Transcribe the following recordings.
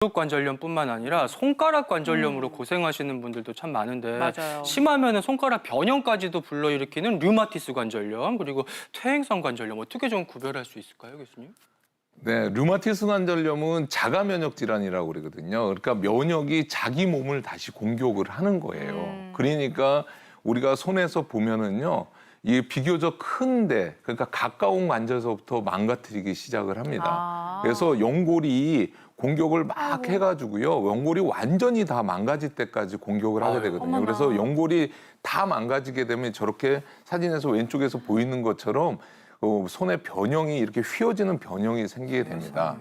무릎 관절염뿐만 아니라 손가락 관절염으로 고생하시는 분들도 참 많은데 맞아요. 심하면은 손가락 변형까지도 불러일으키는 류마티스 관절염 그리고 퇴행성 관절염 어떻게 좀 구별할 수 있을까요, 교수님? 네, 류마티스 관절염은 자가 면역 질환이라고 그러거든요. 그러니까 면역이 자기 몸을 다시 공격을 하는 거예요. 그러니까 우리가 손에서 보면은요, 이 비교적 큰데, 그러니까 가까운 관절서부터 망가뜨리기 시작을 합니다. 그래서 연골이 공격을 막 해가지고요, 연골이 완전히 다 망가질 때까지 공격을 하게 되거든요. 어머나. 그래서 연골이 다 망가지게 되면 저렇게 사진에서 왼쪽에서 보이는 것처럼 손의 변형이 이렇게 휘어지는 변형이 생기게 됩니다.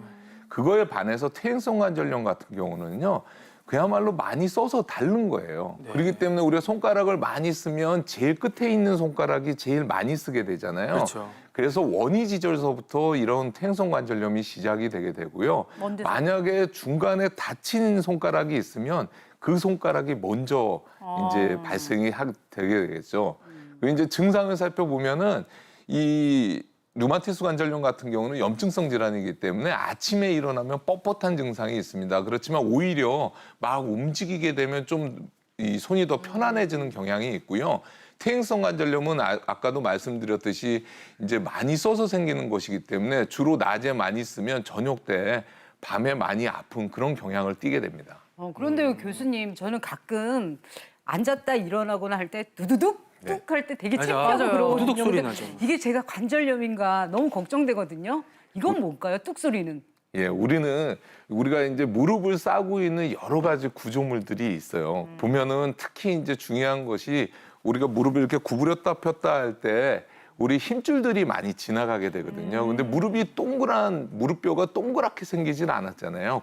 그거에 반해서 퇴행성 관절염 같은 경우는요, 그야말로 많이 써서 닳는 거예요. 네. 그렇기 때문에 우리가 손가락을 많이 쓰면 제일 끝에 있는 손가락이 제일 많이 쓰게 되잖아요. 그렇죠. 그래서 원위 지절서부터 이런 퇴행성 관절염이 시작이 되게 되고요. 먼 데서. 만약에 중간에 다친 손가락이 있으면 그 손가락이 먼저 이제 발생이 되게 되겠죠. 그리고 이제 증상을 살펴보면은 이 류마티스 관절염 같은 경우는 염증성 질환이기 때문에 아침에 일어나면 뻣뻣한 증상이 있습니다. 그렇지만 오히려 막 움직이게 되면 좀 이 손이 더 편안해지는 경향이 있고요. 퇴행성 관절염은 아까도 말씀드렸듯이 이제 많이 써서 생기는 것이기 때문에 주로 낮에 많이 쓰면 저녁 때 밤에 많이 아픈 그런 경향을 띠게 됩니다. 그런데요, 교수님, 저는 가끔 앉았다 일어나거나 할 때 두두둑 뚝 할 때 되게 맞아. 창피하고 맞아요. 그러거든요. 두둑 소리 근데 나죠. 이게 제가 관절염인가 너무 걱정되거든요. 이건 뭘까요? 뚝 소리는? 예, 우리가 이제 무릎을 싸고 있는 여러 가지 구조물들이 있어요. 보면은 특히 이제 중요한 것이 우리가 무릎을 이렇게 구부렸다 폈다 할 때 우리 힘줄들이 많이 지나가게 되거든요. 근데 무릎뼈가 동그랗게 생기진 않았잖아요.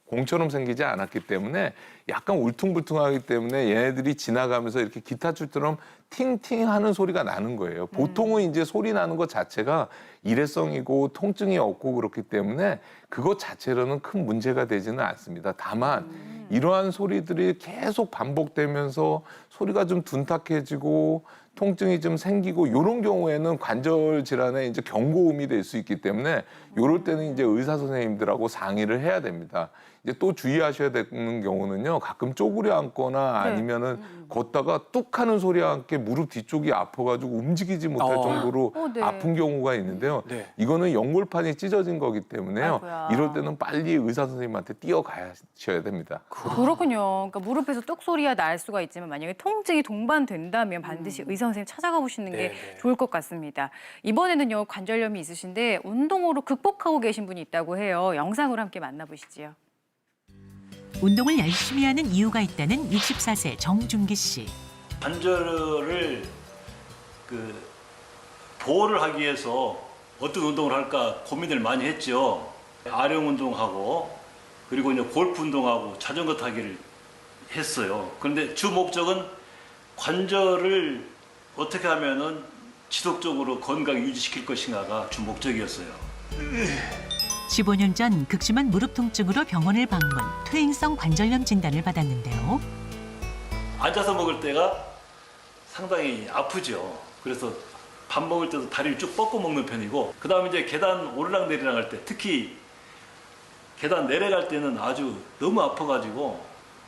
공처럼 생기지 않았기 때문에 약간 울퉁불퉁하기 때문에 얘네들이 지나가면서 이렇게 기타 줄처럼 팅팅 하는 소리가 나는 거예요. 보통은 이제 소리 나는 것 자체가 일회성이고 통증이 없고 그렇기 때문에 그것 자체로는 큰 문제가 되지는 않습니다. 다만 이러한 소리들이 계속 반복되면서 소리가 좀 둔탁해지고 통증이 좀 생기고 이런 경우에는 관절 질환의 이제 경고음이 될 수 있기 때문에 이럴 때는 이제 의사 선생님들하고 상의를 해야 됩니다. 이제 또 주의하셔야 되는 경우는요, 가끔 쪼그려 앉거나 아니면은 걷다가 뚝 하는 소리와 함께 무릎 뒤쪽이 아파가지고 움직이지 못할 정도로 네. 아픈 경우가 있는데요. 네. 이거는 연골판이 찢어진 거기 때문에요. 아이고야. 이럴 때는 빨리 의사 선생님한테 뛰어가셔야 됩니다. 그렇군요. 그러니까 무릎에서 똑소리가 날 수가 있지만 만약에 통증이 동반된다면 반드시 의사 선생님 찾아가 보시는 게 네. 좋을 것 같습니다. 이번에는요, 관절염이 있으신데 운동으로 극복하고 계신 분이 있다고 해요. 영상으로 함께 만나보시죠. 운동을 열심히 하는 이유가 있다는 64세 정준기 씨. 관절을 보호를 하기 위해서 어떤 운동을 할까 고민을 많이 했죠. 아령 운동하고 그리고 이제 골프 운동하고 자전거 타기를 했어요. 그런데 주 목적은 관절을 어떻게 하면은 지속적으로 건강 유지시킬 것인가가 주 목적이었어요. 15년 전 극심한 무릎 통증으로 병원을 방문, 퇴행성 관절염 진단을 받았는데요. 앉아서 먹을 때가 상당히 아프죠. 그래서 밥 먹을 때도 다리를 쭉 뻗고 먹는 편이고, 그 다음에 이제 계단 오르락 내리락 할 때, 특히 계단 내려갈 때는 아주 너무 아파가지고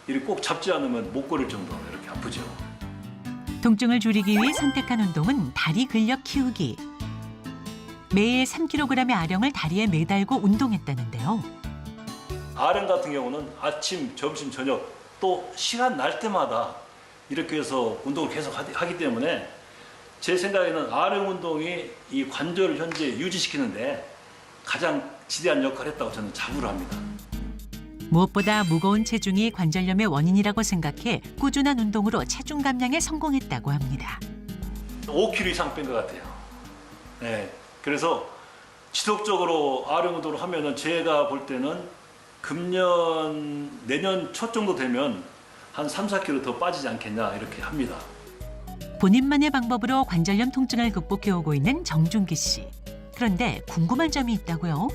이렇게 꼭 잡지 않으면 못 걸을 정도로 이렇게 아프죠. 통증을 줄이기 위해 선택한 운동은 다리 근력 키우기. 매일 3kg의 아령을 다리에 매달고 운동했다는데요. 아령 같은 경우는 아침, 점심, 저녁 또 시간 날 때마다 이렇게 해서 운동을 계속 하기 때문에 제 생각에는 아령 운동이 이 관절을 현재 유지시키는데 가장 지대한 역할을 했다고 저는 자부를 합니다. 무엇보다 무거운 체중이 관절염의 원인이라고 생각해 꾸준한 운동으로 체중 감량에 성공했다고 합니다. 5kg 이상 뺀 것 같아요. 네, 그래서 지속적으로 아령 운동을 하면은 제가 볼 때는 내년 초 정도 되면 한 3-4kg 더 빠지지 않겠냐 이렇게 합니다. 본인만의 방법으로 관절염 통증을 극복해 오고 있는 정준기 씨. 그런데 궁금한 점이 있다고요?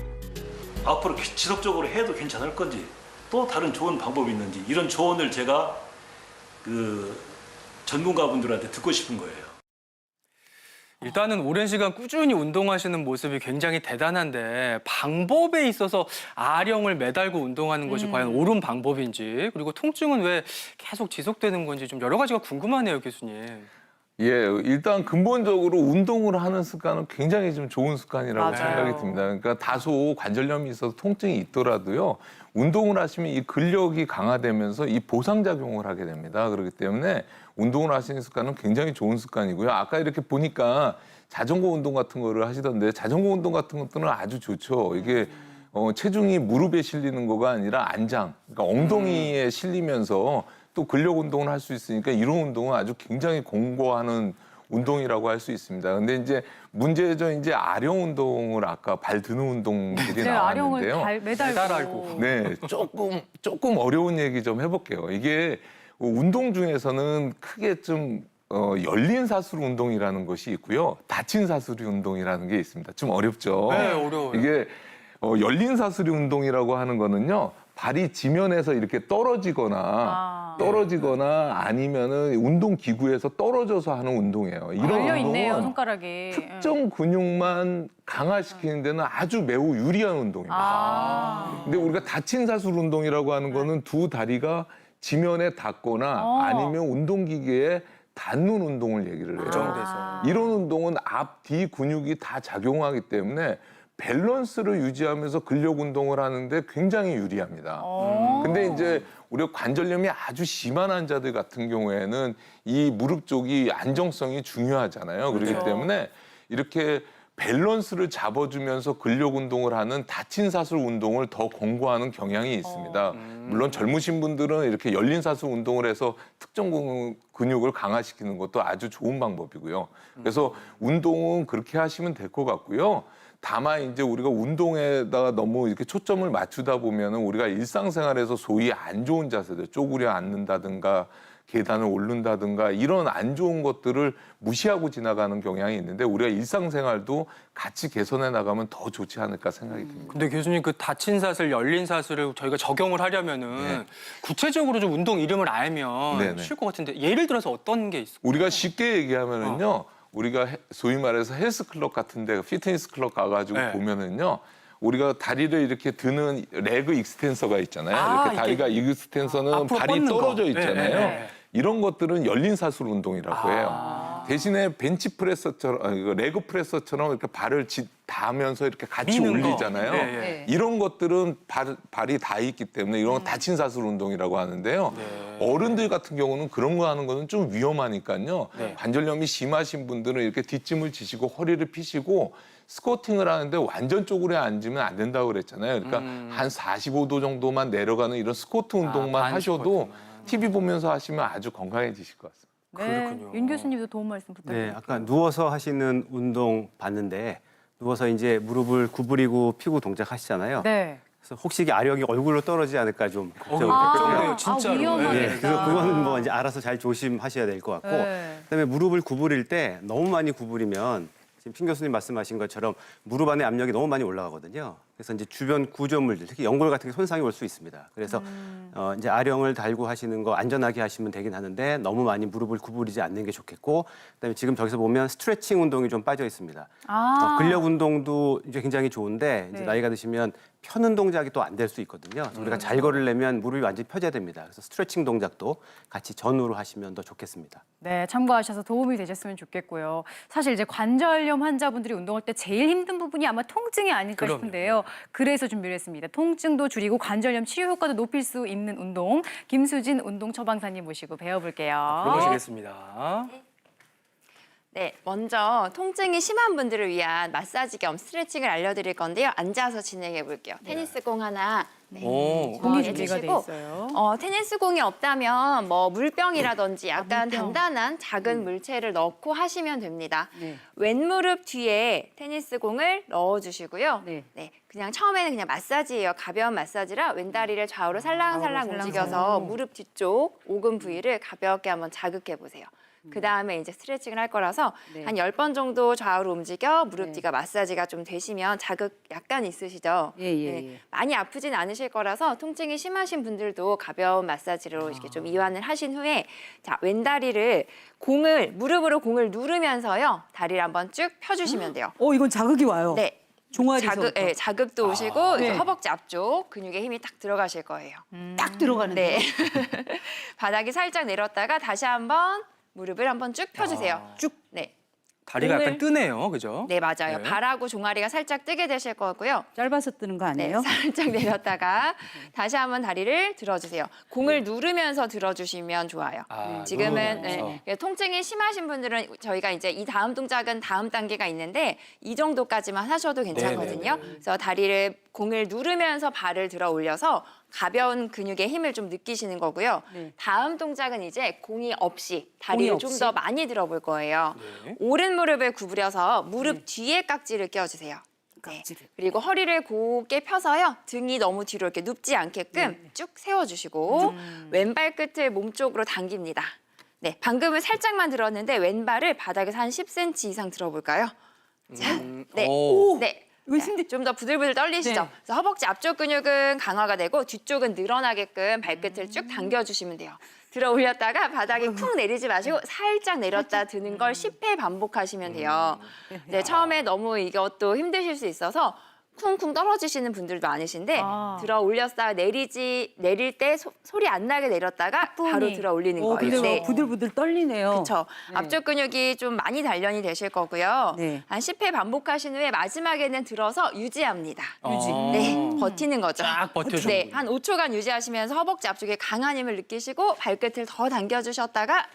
앞으로 지속적으로 해도 괜찮을 건지 또 다른 좋은 방법이 있는지 이런 조언을 제가 전문가분들한테 듣고 싶은 거예요. 일단은 오랜 시간 꾸준히 운동하시는 모습이 굉장히 대단한데 방법에 있어서 아령을 매달고 운동하는 것이 과연 옳은 방법인지 그리고 통증은 왜 계속 지속되는 건지 좀 여러 가지가 궁금하네요, 교수님. 예, 일단 근본적으로 운동을 하는 습관은 굉장히 좀 좋은 습관이라고 맞아요. 생각이 듭니다. 그러니까 다소 관절염이 있어서 통증이 있더라도요, 운동을 하시면 이 근력이 강화되면서 이 보상작용을 하게 됩니다. 그렇기 때문에 운동을 하시는 습관은 굉장히 좋은 습관이고요. 아까 이렇게 보니까 자전거 운동 같은 거를 하시던데 자전거 운동 같은 것들은 아주 좋죠. 이게 체중이 무릎에 실리는 거가 아니라 안장, 그러니까 엉덩이에 실리면서 또 근력 운동을 할 수 있으니까 이런 운동은 아주 굉장히 공고하는 운동이라고 할 수 있습니다. 근데 이제 문제죠. 이제 아령 운동을 아까 발 드는 운동들이 네, 아령을 나왔는데요. 매달고. 네, 조금 어려운 얘기 좀 해볼게요. 이게 운동 중에서는 크게 좀 열린 사슬 운동이라는 것이 있고요. 닫힌 사슬 운동이라는 게 있습니다. 좀 어렵죠. 네, 어려워요. 이게 열린 사슬 운동이라고 하는 거는요. 발이 지면에서 이렇게 떨어지거나 아니면은 운동 기구에서 떨어져서 하는 운동이에요. 이런 걸려 있네요, 운동은 손가락이. 특정 근육만 강화시키는 데는 아주 매우 유리한 운동입니다. 근데 우리가 닫힌 사슬 운동이라고 하는 거는 두 다리가 지면에 닿거나 아니면 운동기계에 닿는 운동을 얘기를 해요. 고정돼서. 이런 운동은 앞, 뒤 근육이 다 작용하기 때문에 밸런스를 유지하면서 근력 운동을 하는데 굉장히 유리합니다. 근데 이제 우리가 관절염이 아주 심한 환자들 같은 경우에는 이 무릎 쪽이 안정성이 중요하잖아요. 그렇기 때문에 이렇게 밸런스를 잡아주면서 근력 운동을 하는 닫힌 사슬 운동을 더 권고하는 경향이 있습니다. 물론 젊으신 분들은 이렇게 열린 사슬 운동을 해서 특정 근육을 강화시키는 것도 아주 좋은 방법이고요. 그래서 운동은 그렇게 하시면 될 것 같고요. 다만 이제 우리가 운동에다가 너무 이렇게 초점을 맞추다 보면은 우리가 일상생활에서 소위 안 좋은 자세들, 쪼그려 앉는다든가 계단을 오른다든가 이런 안 좋은 것들을 무시하고 지나가는 경향이 있는데 우리가 일상생활도 같이 개선해 나가면 더 좋지 않을까 생각이 듭니다. 근데 교수님 그 닫힌 사슬, 열린 사슬을 저희가 적용을 하려면은 네. 구체적으로 좀 운동 이름을 알면 네네. 쉬울 것 같은데 예를 들어서 어떤 게 있을까요? 우리가 쉽게 얘기하면은요. 우리가 소위 말해서 헬스클럽 같은 데 피트니스 클럽 가가지고 네. 보면은요. 우리가 다리를 이렇게 드는 레그 익스텐서가 있잖아요. 아, 이렇게 다리가 익스텐서는 앞으로 발이 뻗는 거. 떨어져 네, 있잖아요. 네, 네. 이런 것들은 열린 사슬 운동이라고 해요. 대신에 벤치 프레서처럼, 이거 레그 프레서처럼 이렇게 발을 닿으면서 이렇게 같이 미는 거. 올리잖아요. 네, 네. 이런 것들은 발이 다 있기 때문에 이런 건 닫힌 사슬 운동이라고 하는데요. 어른들 같은 경우는 그런 거 하는 거는 좀 위험하니까요. 네. 관절염이 심하신 분들은 이렇게 뒷짐을 지시고 허리를 피시고 스쿼팅을 하는데 완전 쪼그려 앉으면 안 된다고 그랬잖아요. 그러니까 한 45도 정도만 내려가는 이런 스쿼트 운동만 반 하셔도 스쿼트만. TV 보면서 하시면 아주 건강해지실 것 같습니다. 네, 그렇군요. 윤 교수님도 도움 말씀 네, 부탁드립니다. 아까 누워서 하시는 운동 봤는데 누워서 이제 무릎을 구부리고 피고 동작하시잖아요. 네. 그래서 혹시 이게 아령이 얼굴로 떨어지지 않을까 좀 걱정이 걱정돼요, 되거든요. 진짜로. 위험하겠다. 네, 그래서 그거는 뭐 이제 알아서 잘 조심하셔야 될 것 같고, 네. 그다음에 무릎을 구부릴 때 너무 많이 구부리면 지금 핀 교수님 말씀하신 것처럼 무릎 안에 압력이 너무 많이 올라가거든요. 그래서 이제 주변 구조물들, 특히 연골 같은 게 손상이 올 수 있습니다. 그래서 이제 아령을 달고 하시는 거 안전하게 하시면 되긴 하는데 너무 많이 무릎을 구부리지 않는 게 좋겠고, 그다음에 지금 저기서 보면 스트레칭 운동이 좀 빠져 있습니다. 근력 운동도 이제 굉장히 좋은데 이제 네. 나이가 드시면 펴는 동작이 또 안 될 수 있거든요. 그래서 우리가 잘 걸으려면 무릎이 완전히 펴져야 됩니다. 그래서 스트레칭 동작도 같이 전후로 하시면 더 좋겠습니다. 네, 참고하셔서 도움이 되셨으면 좋겠고요. 사실 이제 관절염 환자분들이 운동할 때 제일 힘든 부분이 아마 통증이 아닐까 그럼요. 싶은데요. 그래서 준비를 했습니다. 통증도 줄이고 관절염 치료 효과도 높일 수 있는 운동. 김수진 운동 처방사님 모시고 배워볼게요. 물어보시겠습니다. 네, 먼저 통증이 심한 분들을 위한 마사지 겸 스트레칭을 알려드릴 건데요. 앉아서 진행해 볼게요. 테니스 공 하나 오, 공이 준비해 준비가 돼 주시고, 있어요. 테니스 공이 없다면 뭐 물병이라든지 약간 단단한 작은 물체를 넣고 하시면 됩니다. 네. 왼무릎 뒤에 테니스 공을 넣어주시고요. 네. 그냥 처음에는 그냥 마사지예요. 가벼운 마사지라 왼다리를 좌우로 살랑살랑 좌우로 움직여서 살랑살랑. 무릎 뒤쪽 오금 부위를 가볍게 한번 자극해 보세요. 그 다음에 이제 스트레칭을 할 거라서 네. 한 10번 정도 좌우로 움직여 무릎 뒤가 마사지가 좀 되시면 자극 약간 있으시죠? 예, 예. 많이 아프진 않으실 거라서 통증이 심하신 분들도 가벼운 마사지로 이렇게 좀 이완을 하신 후에 자, 왼다리를 무릎으로 공을 누르면서요. 다리를 한번 쭉 펴주시면 돼요. 이건 자극이 와요. 네. 종아리에서 자극도 오시고 이제 네. 허벅지 앞쪽 근육에 힘이 딱 들어가실 거예요. 딱 들어가는데. 네. 바닥이 살짝 내렸다가 다시 한번 무릎을 한번 쭉 펴주세요. 쭉. 네. 다리가 공을- 약간 뜨네요, 그죠? 네, 맞아요. 네. 발하고 종아리가 살짝 뜨게 되실 거고요. 짧아서 뜨는 거 네, 아니에요? 살짝 내렸다가 다시 한번 다리를 들어주세요. 공을 누르면서 들어주시면 좋아요. 아, 지금은 누르면서. 통증이 심하신 분들은 저희가 이제 이 다음 동작은 다음 단계가 있는데 이 정도까지만 하셔도 괜찮거든요. 그래서 다리를 공을 누르면서 발을 들어 올려서 가벼운 근육의 힘을 좀 느끼시는 거고요. 네. 다음 동작은 이제 공이 없이 다리를 좀 더 많이 들어볼 거예요. 네. 오른 무릎을 구부려서 무릎 뒤에 깍지를 껴주세요. 네. 깍지를. 그리고 허리를 곧게 펴서요. 등이 너무 뒤로 이렇게 눕지 않게끔 쭉 세워주시고 왼발 끝을 몸쪽으로 당깁니다. 네, 방금은 살짝만 들었는데 왼발을 바닥에서 한 10cm 이상 들어볼까요? 자, 네, 오. 네. 왠지 좀 더 부들부들 떨리시죠? 네. 그래서 허벅지 앞쪽 근육은 강화가 되고 뒤쪽은 늘어나게끔 발끝을 쭉 당겨주시면 돼요. 들어 올렸다가 바닥에 쿵 내리지 마시고 살짝 내렸다 드는 걸 10회 반복하시면 돼요. 네, 처음에 너무 이것도 힘드실 수 있어서 쿵쿵 떨어지시는 분들도 많으신데 들어 올렸다가 내릴 때 소리 안 나게 내렸다가 바로 들어 올리는 거예요. 근데 네. 부들부들 떨리네요. 그렇죠. 네. 앞쪽 근육이 좀 많이 단련이 되실 거고요. 네. 한 10회 반복하신 후에 마지막에는 들어서 유지합니다. 어. 네, 버티는 거죠. 쫙 버텨주는 네, 한 5초간 유지하시면서 허벅지 앞쪽에 강한 힘을 느끼시고 발끝을 더 당겨주셨다가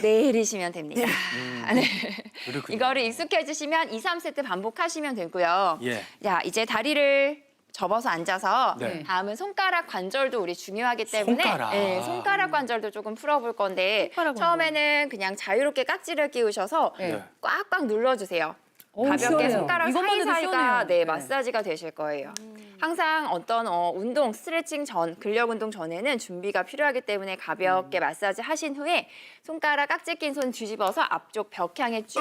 내리시면 됩니다. 네. 그렇군요. 이거를 익숙해지시면 2, 3세트 반복하시면 되고요. 예. 자, 이제 다리를 접어서 앉아서 네. 다음은 손가락 관절도 우리 중요하기 때문에 손가락. 네, 손가락 관절도 조금 풀어볼 건데 손가락 처음에는 그냥 자유롭게 깍지를 끼우셔서 네. 꽉꽉 눌러주세요. 가볍게 시원해요. 손가락 이것만 해도 사이사이가 시원해요. 네, 네. 마사지가 되실 거예요. 항상 어떤 운동, 스트레칭 전, 근력 운동 전에는 준비가 필요하기 때문에 가볍게 마사지 하신 후에 손가락 깍지 낀 손 뒤집어서 앞쪽 벽 향해 쭉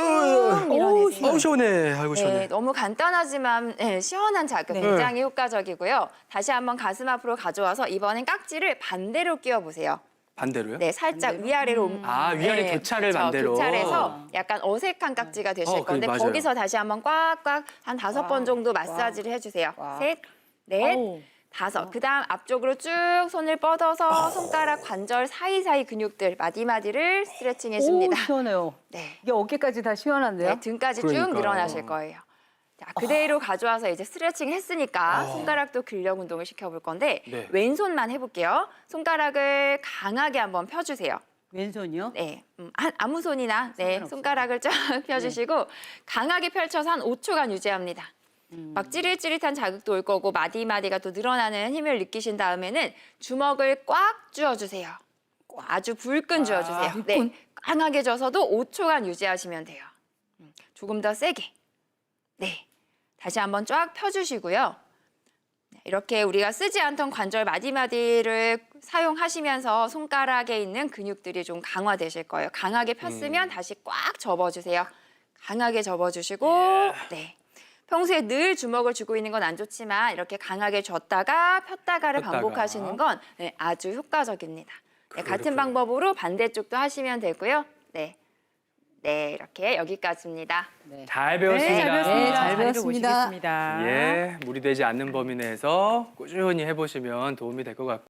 밀어내세요. 어우, 시원해. 아이고, 시원해. 네, 너무 간단하지만 시원한 자극 굉장히 효과적이고요. 다시 한번 가슴 앞으로 가져와서 이번엔 깍지를 반대로 끼워보세요. 반대로요? 네, 살짝 위아래로 위아래 교차를 그렇죠. 반대로. 교차해서 약간 어색한 깍지가 되실 그래, 건데 맞아요. 거기서 다시 한번 꽉꽉 한 5번 정도 마사지를 해주세요. 셋, 넷, 어우. 5. 그다음 앞쪽으로 쭉 손을 뻗어서 손가락 관절 사이사이 근육들 마디마디를 스트레칭 해줍니다. 시원해요. 네. 이게 어깨까지 다 시원한데요? 네, 등까지 그러니까요. 쭉 늘어나실 거예요. 자, 그대로 가져와서 이제 스트레칭 했으니까 손가락도 근력 운동을 시켜볼 건데 네. 왼손만 해볼게요. 손가락을 강하게 한번 펴주세요. 왼손이요? 네, 아무 손이나 네, 상관없어요. 손가락을 쫙 펴주시고 강하게 펼쳐서 한 5초간 유지합니다. 막 찌릿찌릿한 자극도 올 거고 마디마디가 또 늘어나는 힘을 느끼신 다음에는 주먹을 꽉 쥐어주세요. 아주 불끈 쥐어주세요. 네, 강하게 쥐어서도 5초간 유지하시면 돼요. 조금 더 세게. 네, 다시 한번 쫙 펴주시고요. 이렇게 우리가 쓰지 않던 관절 마디마디를 사용하시면서 손가락에 있는 근육들이 좀 강화되실 거예요. 강하게 폈으면 다시 꽉 접어주세요. 강하게 접어주시고, 네. 평소에 늘 주먹을 쥐고 있는 건 안 좋지만 이렇게 강하게 쥐었다가 폈다가를 폈다가. 반복하시는 건 네, 아주 효과적입니다. 네, 같은 방법으로 반대쪽도 하시면 되고요. 네, 네 이렇게 여기까지입니다. 잘 배웠습니다. 네, 잘 자리로 배웠습니다. 모시겠습니다. 예, 무리되지 않는 범위 내에서 꾸준히 해보시면 도움이 될 것 같고.